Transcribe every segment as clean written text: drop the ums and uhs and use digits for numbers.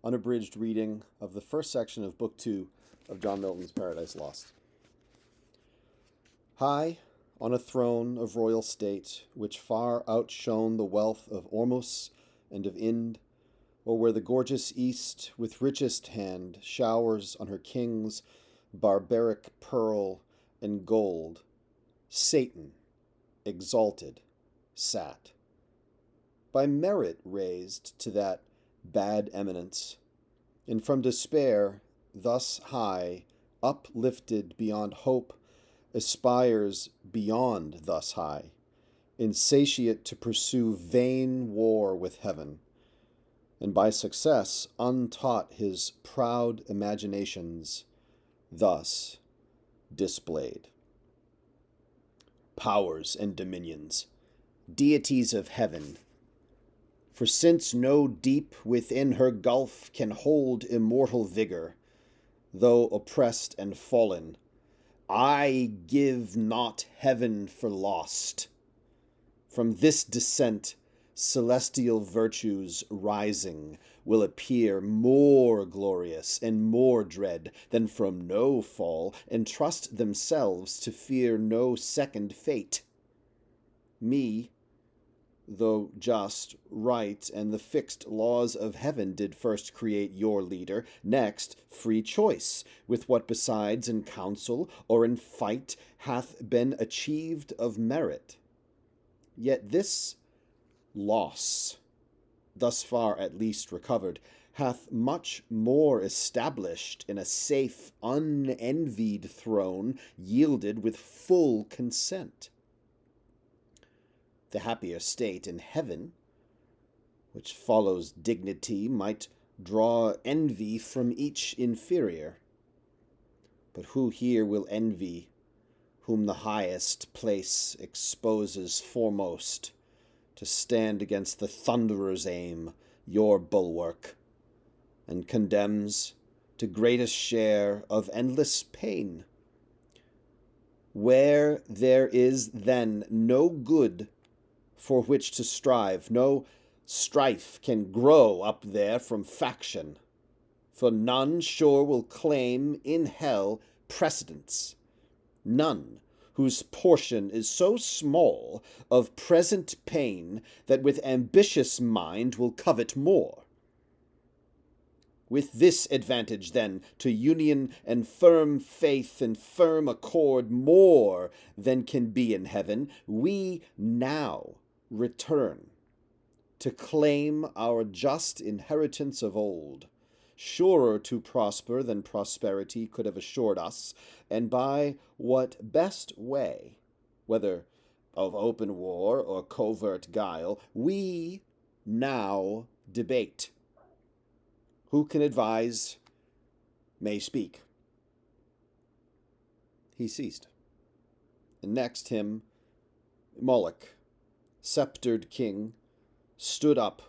unabridged reading of the first section of Book 2 of John Milton's Paradise Lost. High on a throne of royal state, which far outshone the wealth of Ormus and of Ind, or where the gorgeous East with richest hand showers on her kings barbaric pearl and gold, Satan, exalted, sat. By merit raised to that bad eminence, and from despair thus high, uplifted beyond hope, aspires beyond thus high, insatiate to pursue vain war with heaven, and by success untaught his proud imaginations, thus displayed. Powers and dominions, deities of heaven, for since no deep within her gulf can hold immortal vigor, though oppressed and fallen, I give not heaven for lost. From this descent, celestial virtues rising will appear more glorious and more dread than from no fall, and trust themselves to fear no second fate. Me, though just, right, and the fixed laws of heaven did first create your leader, next free choice, with what besides in council or in fight hath been achieved of merit. Yet this loss, thus far at least recovered, hath much more established in a safe, unenvied throne, yielded with full consent. The happier state in heaven, which follows dignity, might draw envy from each inferior. But who here will envy, whom the highest place exposes foremost, to stand against the thunderer's aim, your bulwark, and condemns to greatest share of endless pain? Where there is then no good for which to strive, no strife can grow up there from faction, for none sure will claim in hell precedence, none whose portion is so small of present pain that with ambitious mind will covet more. With this advantage, then, to union and firm faith and firm accord more than can be in heaven, we now return to claim our just inheritance of old, surer to prosper than prosperity could have assured us, and by what best way, whether of open war or covert guile, we now debate. Who can advise may speak. He ceased, and next him Moloch, sceptered king, stood up,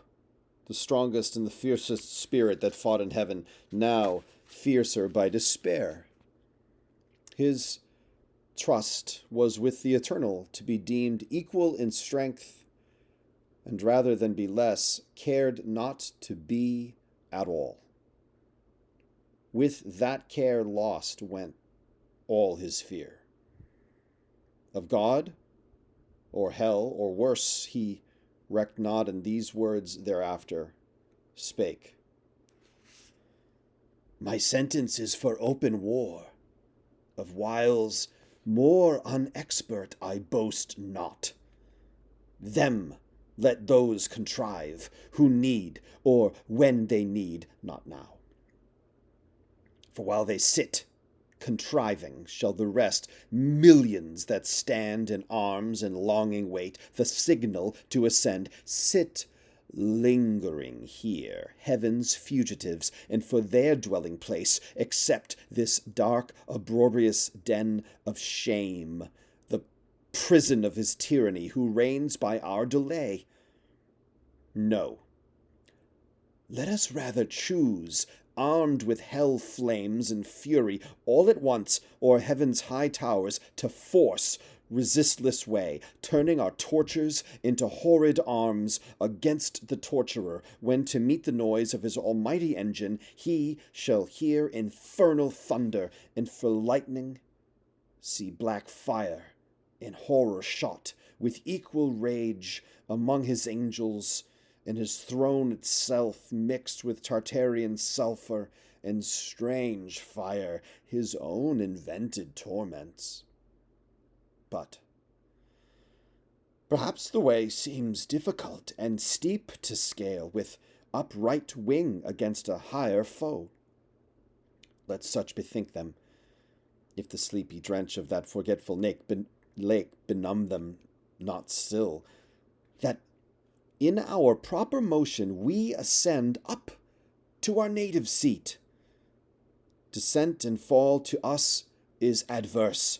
the strongest and the fiercest spirit that fought in heaven, now fiercer by despair. His trust was with the eternal, to be deemed equal in strength, and rather than be less, cared not to be at all. With that care lost went all his fear. Of God, or hell, or worse, he recked not, and these words thereafter spake. My sentence is for open war. Of wiles more unexpert I boast not. Them let those contrive who need, or when they need, not now. For while they sit contriving, shall the rest, millions that stand in arms and longing wait the signal to ascend, sit lingering here, heaven's fugitives, and for their dwelling place accept this dark, opprobrious den of shame, the prison of his tyranny, who reigns by our delay. No. Let us rather choose, armed with hell flames and fury, all at once o'er heaven's high towers, to force, resistless way, turning our tortures into horrid arms against the torturer, when to meet the noise of his almighty engine he shall hear infernal thunder, and for lightning see black fire, in horror shot, with equal rage, among his angels, and his throne itself mixed with Tartarian sulphur and strange fire, his own invented torments. But perhaps the way seems difficult and steep to scale, with upright wing against a higher foe. Let such bethink them, if the sleepy drench of that forgetful lake benumb them not still, that in our proper motion we ascend up to our native seat. Descent and fall to us is adverse,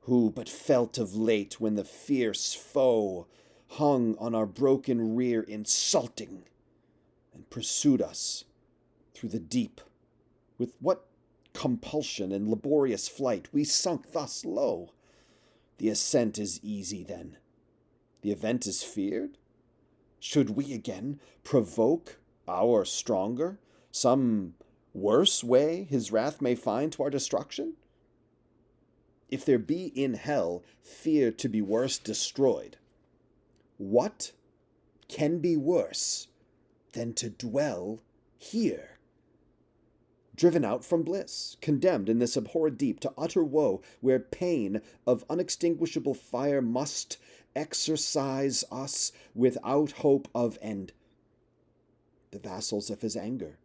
who but felt of late when the fierce foe hung on our broken rear insulting, and pursued us through the deep. With what compulsion and laborious flight we sunk thus low! The ascent is easy then. The event is feared? Should we again provoke our stronger, some worse way his wrath may find to our destruction? If there be in hell fear to be worse destroyed, what can be worse than to dwell here? Driven out from bliss, condemned in this abhorred deep to utter woe, where pain of unextinguishable fire must exercise us without hope of end. The vassals of his anger,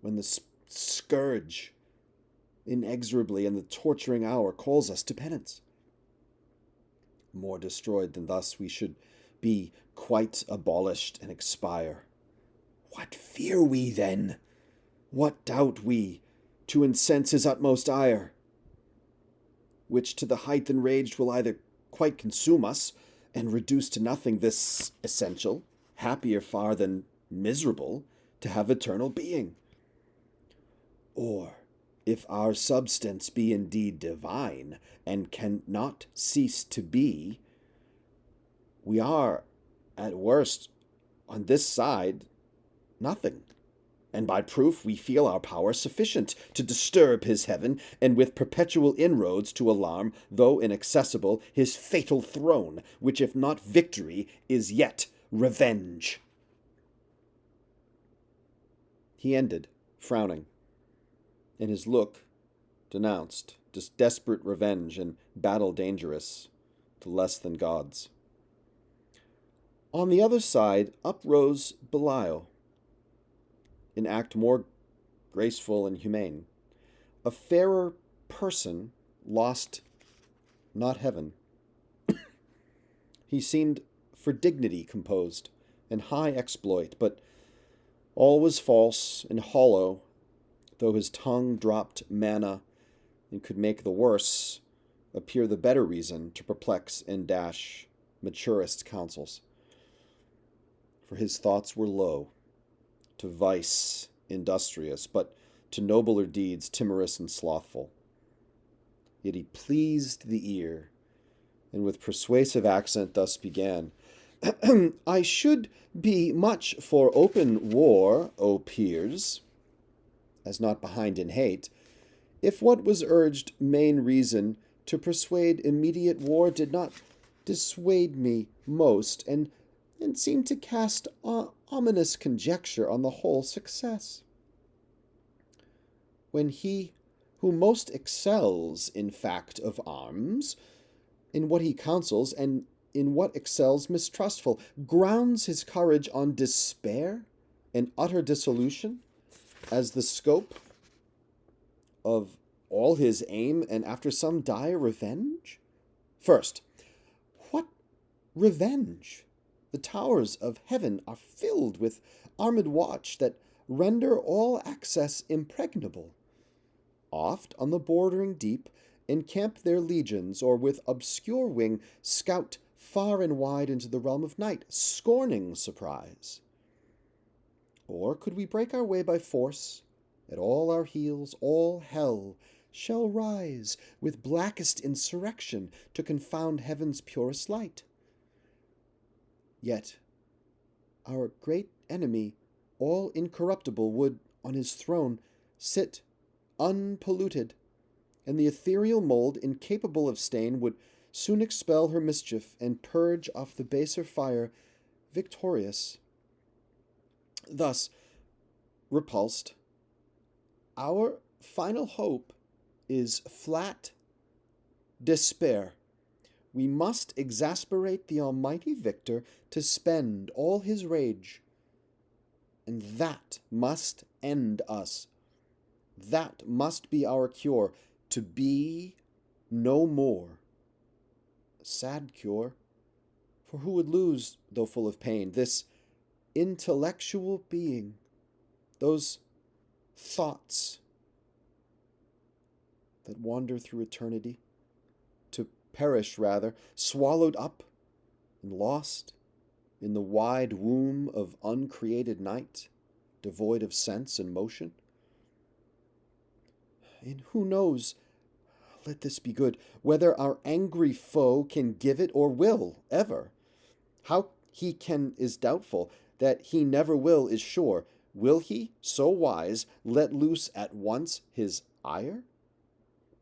when the scourge inexorably in the torturing hour calls us to penance. More destroyed than thus we should be quite abolished and expire. What fear we then? What doubt we to incense his utmost ire, which to the height enraged will either quite consume us, and reduce to nothing this essential, happier far than miserable, to have eternal being? Or, if our substance be indeed divine, and cannot cease to be, we are, at worst, on this side, nothing. And by proof we feel our power sufficient to disturb his heaven, and with perpetual inroads to alarm, though inaccessible, his fatal throne, which if not victory, is yet revenge. He ended, frowning, and his look denounced desperate revenge and battle dangerous to less than gods. On the other side uprose Belial, in act more graceful and humane, a fairer person lost not heaven. He seemed for dignity composed, and high exploit, but all was false and hollow, though his tongue dropped manna, and could make the worse appear the better reason to perplex and dash maturest counsels. For his thoughts were low, to vice industrious, but to nobler deeds timorous and slothful. Yet he pleased the ear, and with persuasive accent thus began, I should be much for open war, O peers, as not behind in hate, if what was urged main reason to persuade immediate war did not dissuade me most, and seem to cast ominous conjecture on the whole success. When he who most excels in fact of arms, in what he counsels, and in what excels mistrustful, grounds his courage on despair and utter dissolution, as the scope of all his aim, and after some dire revenge? First, what revenge? The towers of heaven are filled with armed watch that render all access impregnable. Oft on the bordering deep encamp their legions, or with obscure wing scout far and wide into the realm of night, scorning surprise. Or could we break our way by force, at all our heels all hell shall rise with blackest insurrection to confound heaven's purest light. Yet our great enemy, all incorruptible, would on his throne sit unpolluted, and the ethereal mold, incapable of stain, would soon expel her mischief and purge off the baser fire victorious. Thus, repulsed, our final hope is flat despair. We must exasperate the almighty victor to spend all his rage, and that must end us. That must be our cure, to be no more. A sad cure, for who would lose, though full of pain, this intellectual being, those thoughts that wander through eternity, to perish rather, swallowed up and lost in the wide womb of uncreated night, devoid of sense and motion? And who knows, let this be good, whether our angry foe can give it or will ever? How he can is doubtful, that he never will is sure. Will he, so wise, let loose at once his ire?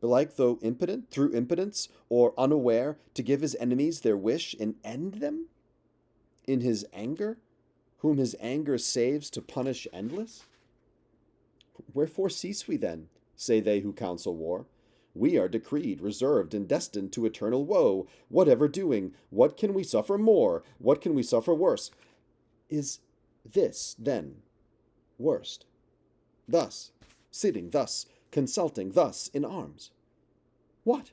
Belike, though impotent, through impotence, or unaware, to give his enemies their wish and end them? In his anger, whom his anger saves to punish endless? Wherefore cease we then, say they who counsel war? We are decreed, reserved, and destined to eternal woe. Whatever doing, what can we suffer more? What can we suffer worse? Is this, then, worst? Thus, sitting thus, consulting thus in arms. What?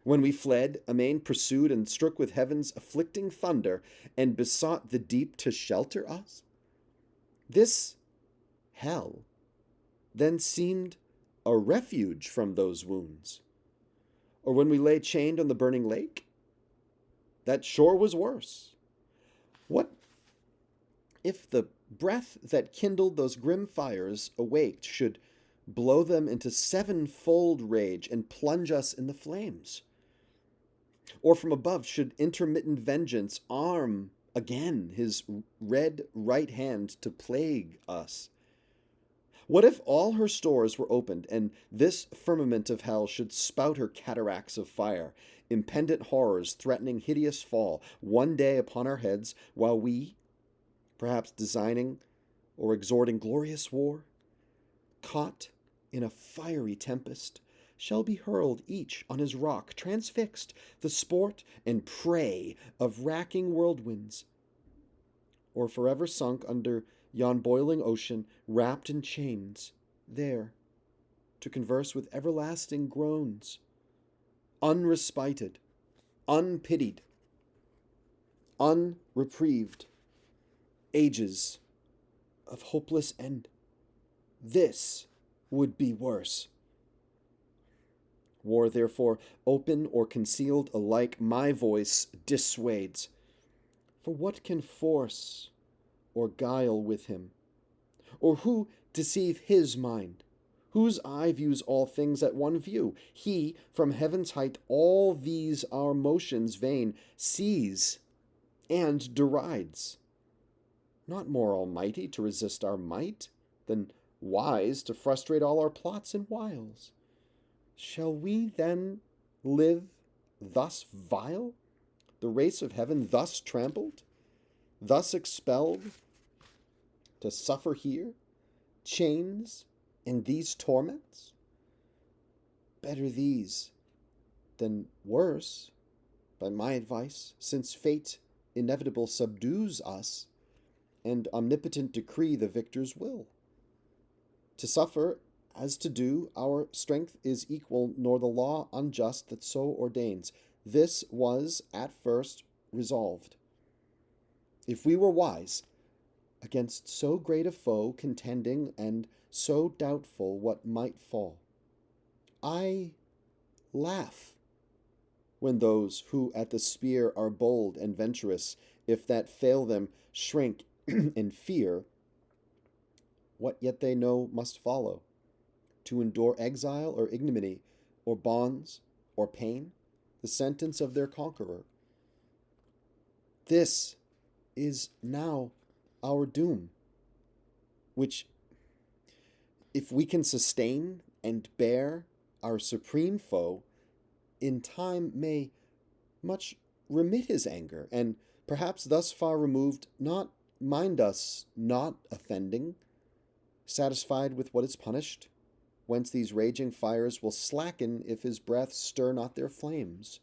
When we fled, amain pursued and struck with heaven's afflicting thunder, and besought the deep to shelter us? This hell then seemed a refuge from those wounds. Or when we lay chained on the burning lake? That sure was worse. What if the breath that kindled those grim fires awaked should blow them into sevenfold rage and plunge us in the flames? Or from above should intermittent vengeance arm again his red right hand to plague us? What if all her stores were opened, and this firmament of hell should spout her cataracts of fire, impendent horrors threatening hideous fall one day upon our heads, while we, perhaps designing or exhorting glorious war, caught in a fiery tempest, shall be hurled each on his rock, transfixed, the sport and prey of racking whirlwinds, or forever sunk under yon boiling ocean, wrapped in chains, there to converse with everlasting groans, unrespited, unpitied, unreprieved, ages of hopeless end. This would be worse. War, therefore, open or concealed alike, my voice dissuades. For what can force or guile with him? Or who deceive his mind? Whose eye views all things at one view? He, from heaven's height, all these our motions vain sees and derides. Not more almighty to resist our might than wise to frustrate all our plots and wiles. Shall we then live thus vile, the race of heaven thus trampled, thus expelled, to suffer here chains and these torments? Better these than worse, by my advice, since fate inevitable subdues us, and omnipotent decree the victor's will. To suffer as to do, our strength is equal, nor the law unjust that so ordains. This was at first resolved. If we were wise, against so great a foe contending, and so doubtful what might fall, I laugh when those who at the spear are bold and venturous, if that fail them, shrink in fear what yet they know must follow. to endure exile or ignominy, or bonds, or pain, the sentence of their conqueror. This is now our doom, which, if we can sustain and bear our supreme foe, in time may much remit his anger, and perhaps thus far removed not mind us not offending, satisfied with what is punished, whence these raging fires will slacken if his breath stir not their flames.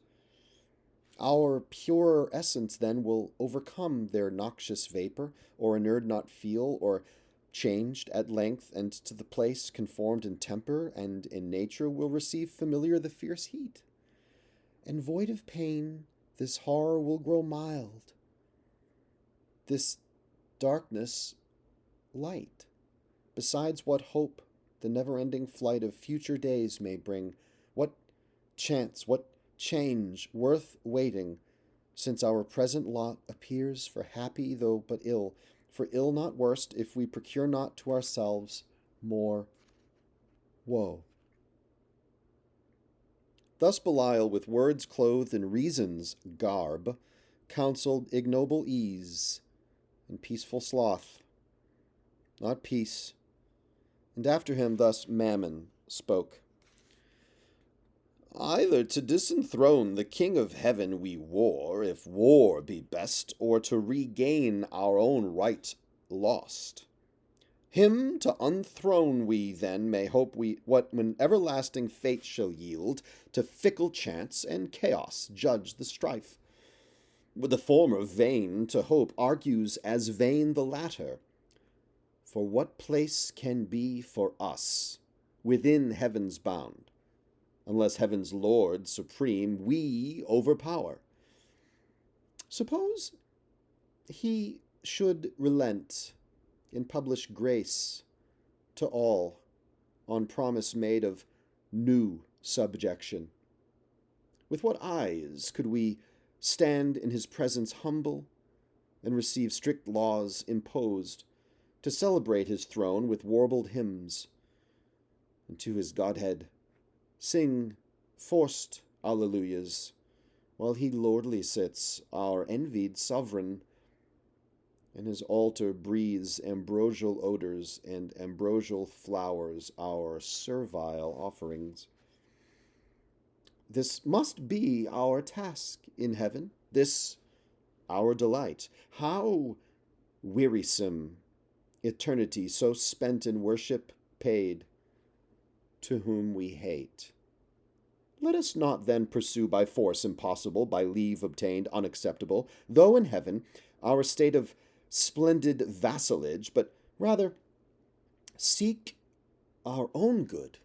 Our purer essence then will overcome their noxious vapor, or inurned not feel, or changed at length, and to the place conformed in temper and in nature will receive familiar the fierce heat. And void of pain, this horror will grow mild, this darkness light. Besides, what hope the never-ending flight of future days may bring, what chance, what change worth waiting, since our present lot appears for happy though but ill, for ill not worst, if we procure not to ourselves more woe. Thus Belial, with words clothed in reason's garb, counselled ignoble ease and peaceful sloth, not peace. And after him thus Mammon spoke. Either to disenthrone the King of Heaven we war, if war be best, or to regain our own right lost. Him to unthrone we then may hope what when everlasting fate shall yield, to fickle chance and chaos judge the strife. With the former vain to hope argues as vain the latter. For what place can be for us within heaven's bound, unless heaven's Lord supreme we overpower? Suppose he should relent and publish grace to all on promise made of new subjection. With what eyes could we stand in his presence humble and receive strict laws imposed, to celebrate his throne with warbled hymns, and to his Godhead sing forced alleluias, while he lordly sits, our envied sovereign, and his altar breathes ambrosial odors and ambrosial flowers, our servile offerings. This must be our task in heaven, this our delight. How wearisome eternity so spent in worship paid to whom we hate. Let us not then pursue by force impossible, by leave obtained unacceptable, though in heaven our state of splendid vassalage, but rather seek our own good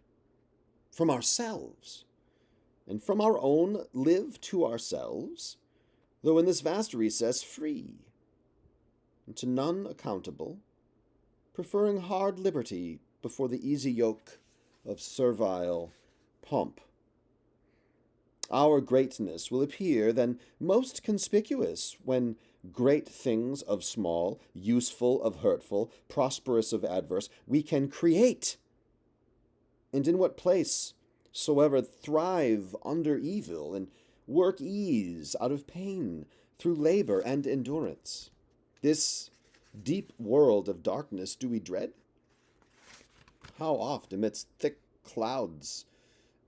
from ourselves, and from our own live to ourselves, though in this vast recess free, and to none accountable, preferring hard liberty before the easy yoke of servile pomp. Our greatness will appear then most conspicuous when great things of small, useful of hurtful, prosperous of adverse, we can create, and in what place soever thrive under evil, and work ease out of pain through labor and endurance. This deep world of darkness do we dread? How oft amidst thick clouds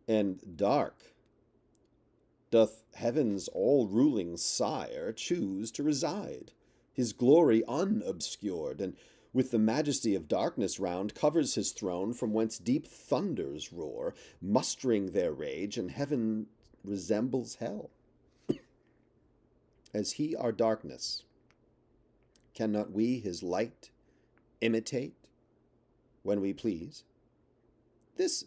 and dark doth heaven's all-ruling sire choose to reside, his glory unobscured, and with the majesty of darkness round covers his throne, from whence deep thunders roar, mustering their rage, and heaven resembles hell. As he our darkness, cannot we his light imitate when we please? This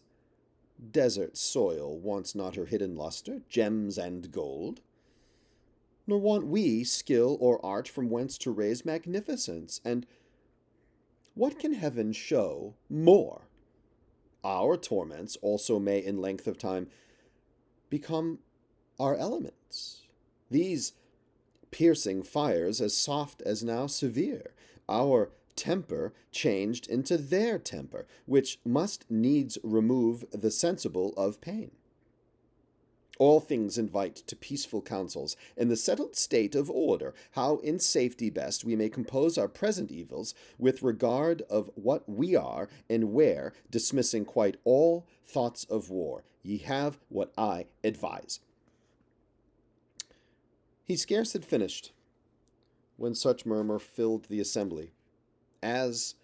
desert soil wants not her hidden luster, gems and gold, nor want we skill or art from whence to raise magnificence. And what can heaven show more? Our torments also may in length of time become our elements. These piercing fires as soft as now severe, our temper changed into their temper, which must needs remove the sensible of pain. All things invite to peaceful counsels, in the settled state of order, how in safety best we may compose our present evils, with regard of what we are, and where, dismissing quite all thoughts of war. Ye have what I advise. He scarce had finished, when such murmur filled the assembly, as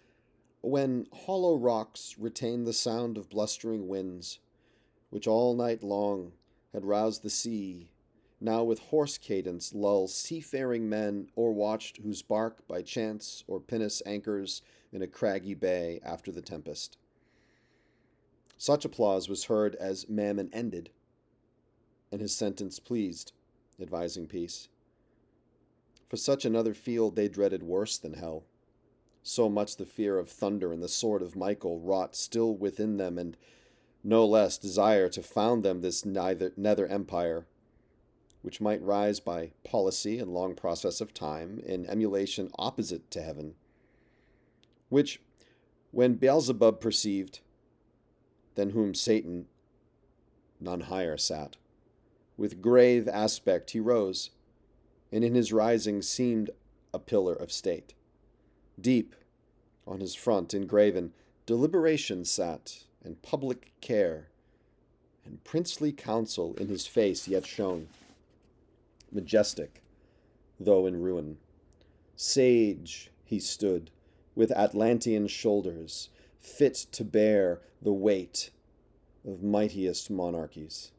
when hollow rocks retain the sound of blustering winds, which all night long had roused the sea, now with hoarse cadence lulls seafaring men o'erwatched whose bark by chance or pinnace anchors in a craggy bay after the tempest. Such applause was heard as Mammon ended, and his sentence pleased, advising peace. For such another field they dreaded worse than hell. So much the fear of thunder and the sword of Michael wrought still within them, and no less desire to found them this nether empire, which might rise by policy and long process of time in emulation opposite to heaven, which, when Beelzebub perceived, than whom Satan none higher sat, with grave aspect he rose, and in his rising seemed a pillar of state. Deep on his front engraven deliberation sat, and public care, and princely counsel in his face yet shone. Majestic, though in ruin, sage he stood, with Atlantean shoulders, fit to bear the weight of mightiest monarchies.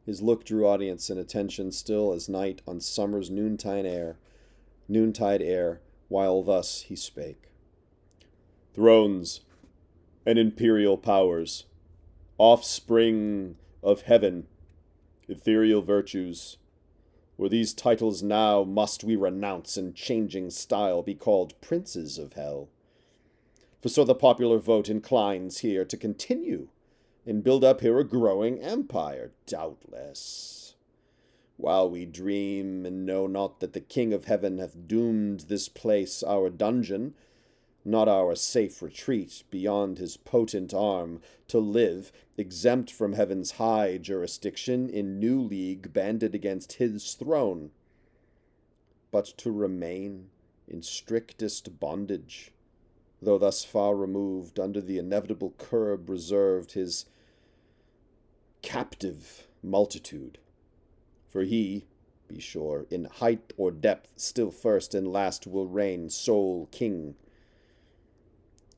His look drew audience and attention still as night on summer's noontide air, while thus he spake. Thrones and imperial powers, offspring of heaven, ethereal virtues, were these titles now must we renounce in changing style be called princes of hell. For so the popular vote inclines here to continue and build up here a growing empire, doubtless, while we dream and know not that the King of Heaven hath doomed this place our dungeon, not our safe retreat beyond his potent arm, to live, exempt from heaven's high jurisdiction, in new league banded against his throne, but to remain in strictest bondage, though thus far removed under the inevitable curb reserved his captive multitude. For he, be sure, in height or depth still first and last will reign sole king,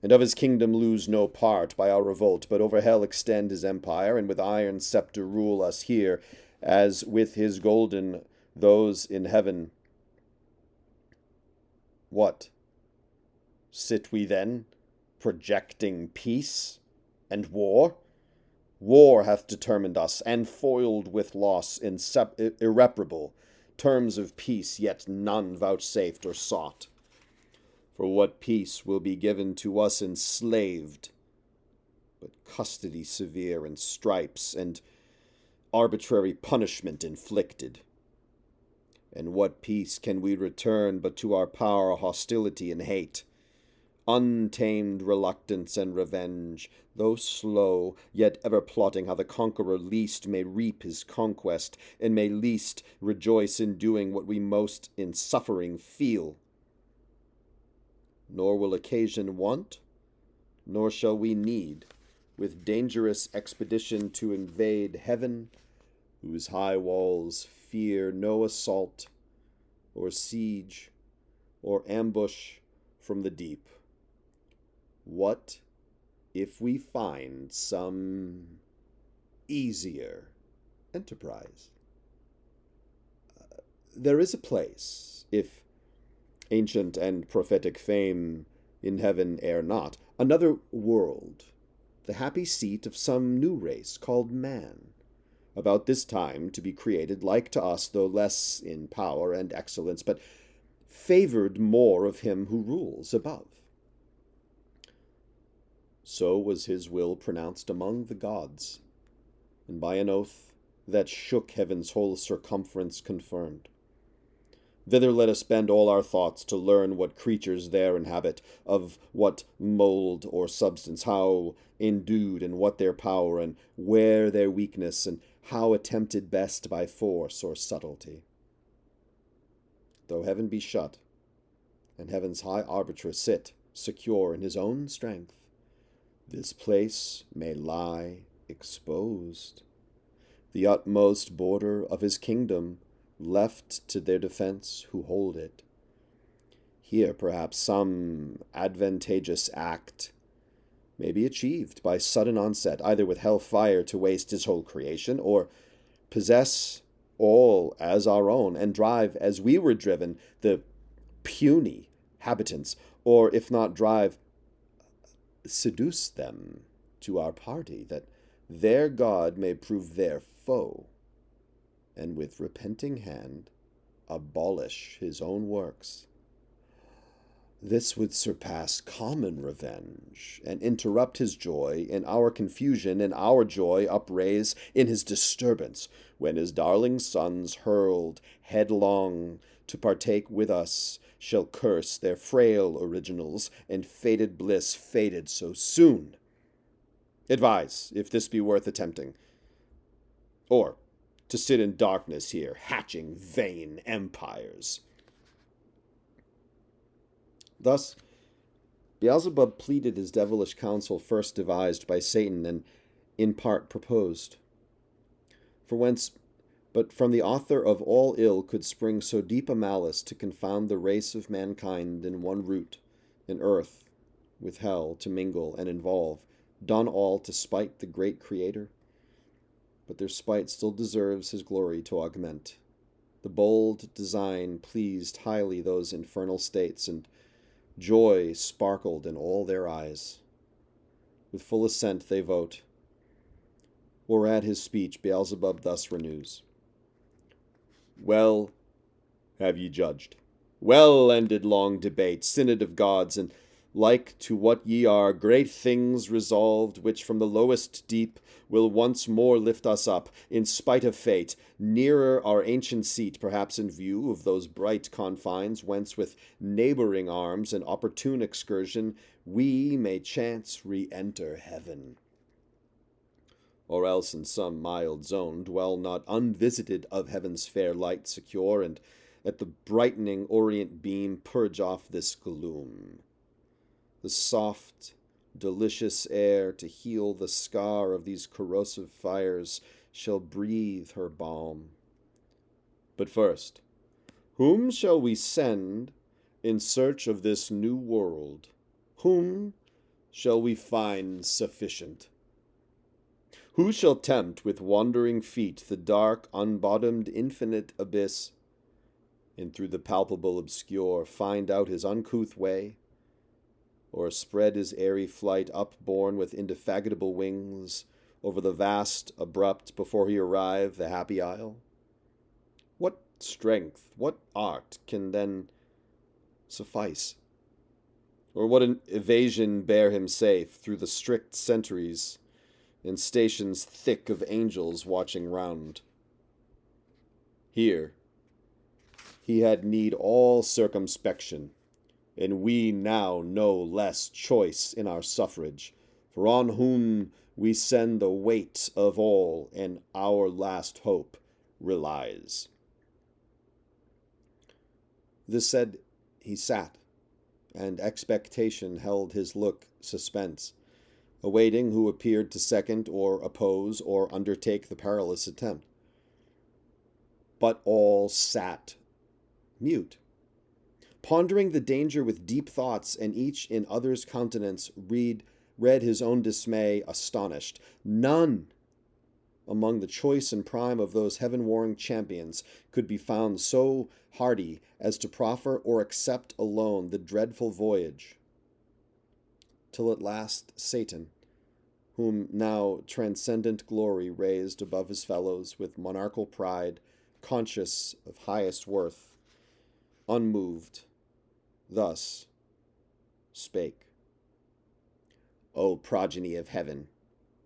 and of his kingdom lose no part by our revolt, but over hell extend his empire, and with iron scepter rule us here, as with his golden those in heaven. What? Sit we then, projecting peace and war? War hath determined us, and foiled with loss irreparable, terms of peace yet none vouchsafed or sought. For what peace will be given to us enslaved, but custody severe, and stripes, and arbitrary punishment inflicted? And what peace can we return but to our power hostility and hate, untamed reluctance and revenge, though slow, yet ever plotting how the conqueror least may reap his conquest, and may least rejoice in doing what we most in suffering feel? Nor will occasion want, nor shall we need, with dangerous expedition to invade heaven, whose high walls fear no assault, or siege, or ambush from the deep. What if we find some easier enterprise? There is a place, if ancient and prophetic fame in heaven err not, another world, the happy seat of some new race called man, about this time to be created like to us, though less in power and excellence, but favored more of him who rules above. So was his will pronounced among the gods, and by an oath that shook heaven's whole circumference confirmed. Thither let us bend all our thoughts to learn what creatures there inhabit, of what mould or substance, how endued, and what their power, and where their weakness, and how attempted best by force or subtlety. Though heaven be shut, and heaven's high arbiter sit, secure in his own strength, this place may lie exposed, the utmost border of his kingdom left to their defense who hold it. Here perhaps some advantageous act may be achieved by sudden onset, either with hell fire to waste his whole creation, or possess all as our own, and drive, as we were driven, the puny habitants, or if not drive, seduce them to our party, that their God may prove their foe, and with repenting hand abolish his own works. This would surpass common revenge, and interrupt his joy in our confusion, and our joy upraise in his disturbance, when his darling sons, hurled headlong to partake with us, shall curse their frail originals, and faded bliss faded so soon. Advise, if this be worth attempting, or to sit in darkness here, hatching vain empires. Thus, Beelzebub pleaded his devilish counsel first devised by Satan, and in part proposed. For whence but from the author of all ill could spring so deep a malice to confound the race of mankind in one root, in earth, with hell to mingle and involve, done all to spite the great Creator? But their spite still deserves his glory to augment. The bold design pleased highly those infernal states, and joy sparkled in all their eyes. With full assent they vote. Or at his speech Beelzebub thus renews. Well have ye judged. Well ended long debate, synod of gods, and like to what ye are, great things resolved, which from the lowest deep will once more lift us up, in spite of fate, nearer our ancient seat, perhaps in view of those bright confines, whence with neighbouring arms and opportune excursion we may chance re-enter heaven. Or else in some mild zone dwell not unvisited of heaven's fair light secure, and at the brightening orient beam purge off this gloom. The soft, delicious air to heal the scar of these corrosive fires shall breathe her balm. But first, whom shall we send in search of this new world? Whom shall we find sufficient? Who shall tempt with wandering feet the dark, unbottomed, infinite abyss, and through the palpable obscure find out his uncouth way, or spread his airy flight upborne with indefatigable wings over the vast, abrupt, before he arrive the happy isle? What strength, what art can then suffice? Or what an evasion bear him safe through the strict sentries in stations thick of angels watching round? Here he had need all circumspection, and we now no less choice in our suffrage, for on whom we send the weight of all, and our last hope relies. This said, he sat, and expectation held his look suspense, awaiting who appeared to second or oppose or undertake the perilous attempt. But all sat mute, pondering the danger with deep thoughts, and each in other's countenance read his own dismay astonished. None among the choice and prime of those heaven-warring champions could be found so hardy as to proffer or accept alone the dreadful voyage, till at last Satan, whom now transcendent glory raised above his fellows with monarchal pride, conscious of highest worth, unmoved, thus spake. O progeny of heaven,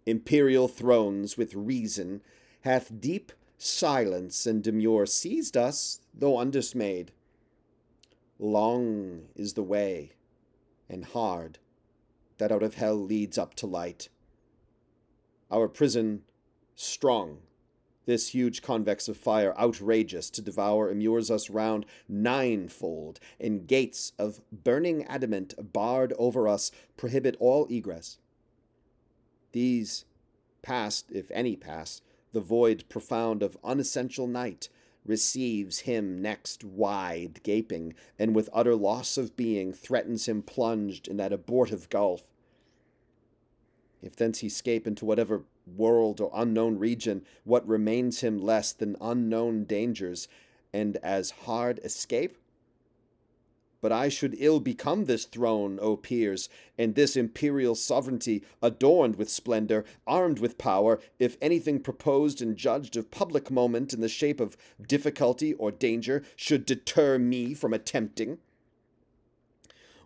imperial thrones with reason, hath deep silence and demur seized us, though undismayed, Long is the way, and hard, that out of hell leads up to light. Our prison, strong, this huge convex of fire, outrageous to devour, immures us round ninefold, and gates of burning adamant barred over us prohibit all egress. These past, if any pass, the void profound of unessential night receives him next wide gaping, and with utter loss of being threatens him plunged in that abortive gulf. If thence he scape into whatever world or unknown region, what remains him less than unknown dangers, and as hard escape? But I should ill become this throne, O peers, and this imperial sovereignty, adorned with splendor, armed with power, if anything proposed and judged of public moment in the shape of difficulty or danger should deter me from attempting.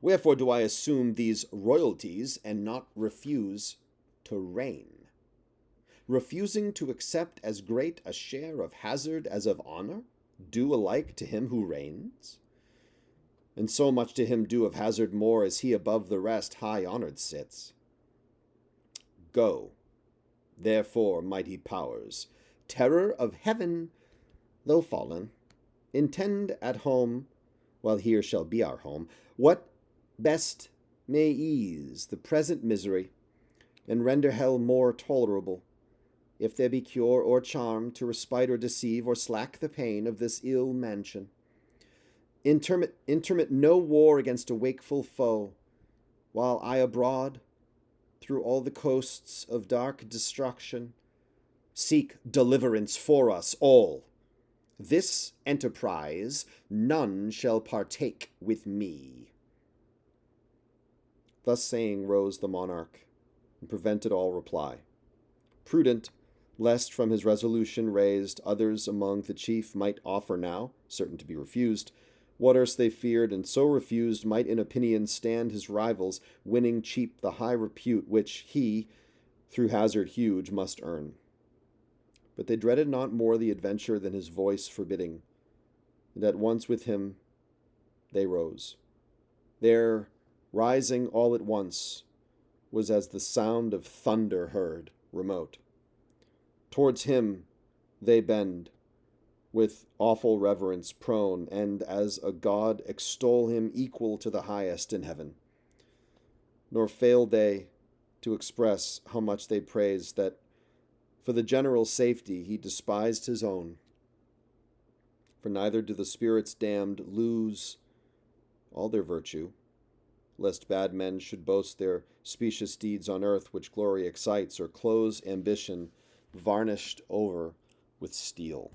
Wherefore do I assume these royalties, and not refuse to reign? Refusing to accept as great a share of hazard as of honor, due alike to him who reigns? And so much to him due of hazard more, as he above the rest high honored sits. Go, therefore, mighty powers, terror of heaven, though fallen, intend at home, while here shall be our home, what best may ease the present misery, and render hell more tolerable, if there be cure or charm to respite or deceive or slack the pain of this ill mansion. Intermit no war against a wakeful foe, while I abroad, through all the coasts of dark destruction, seek deliverance for us all. This enterprise none shall partake with me. Thus saying rose the monarch, and prevented all reply. Prudent, lest from his resolution raised others among the chief might offer now, certain to be refused, what erst they feared, and so refused might in opinion stand his rivals, winning cheap the high repute which he, through hazard huge, must earn. But they dreaded not more the adventure than his voice forbidding, and at once with him they rose. Their rising all at once was as the sound of thunder heard remote. Towards him they bend, with awful reverence prone, and as a god extol him equal to the highest in heaven. Nor failed they to express how much they praised that for the general safety he despised his own. For neither do the spirits damned lose all their virtue, lest bad men should boast their specious deeds on earth, which glory excites, or close ambition varnished over with steel.